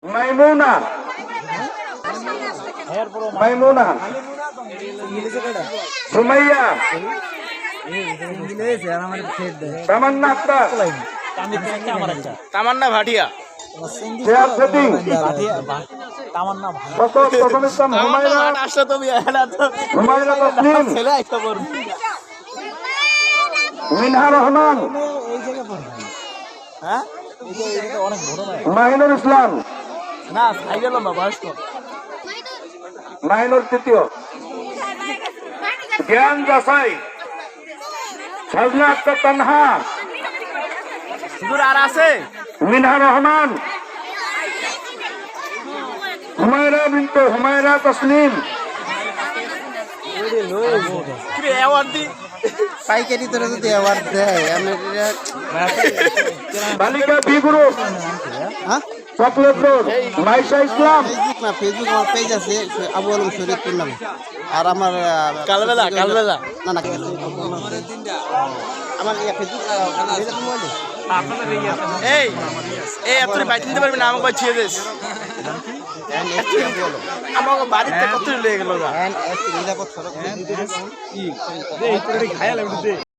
মাইমুনা মাইমুনা সুমাইয়া তামান্না Akter Tamannaah Bhatia share setting Humaira Taslim মিনহা রহমান মাহিনুর ইসলাম না cycle লম্বা বয়স্ক মাহিনুর তৃতীয় জ্ঞান যাচাই সাজনা আক্তার তানহা হুজুর আর আছে মিনহা রহমান হুমায়রা বিনতে হুমায়রা তসলিম পাইকারি তোরা যদি অ্যাওয়ার্ড দেয় বালিকা বি গ্রুপ হ্যাঁ চকলেট রোড মাইশা ইসলাম ফেসবুক না ফেসবুক আমার পেজ আছে আবু আলম শরীফপুর নামে আর আমার কালবেলা না না আমার ফেসবুক এই এই এত বাইতে নিতে পারবি না আমাকে বাঁচিয়ে দিস আমাকে বাড়িতে কত লেগে গেল নিরাপদ সড়ক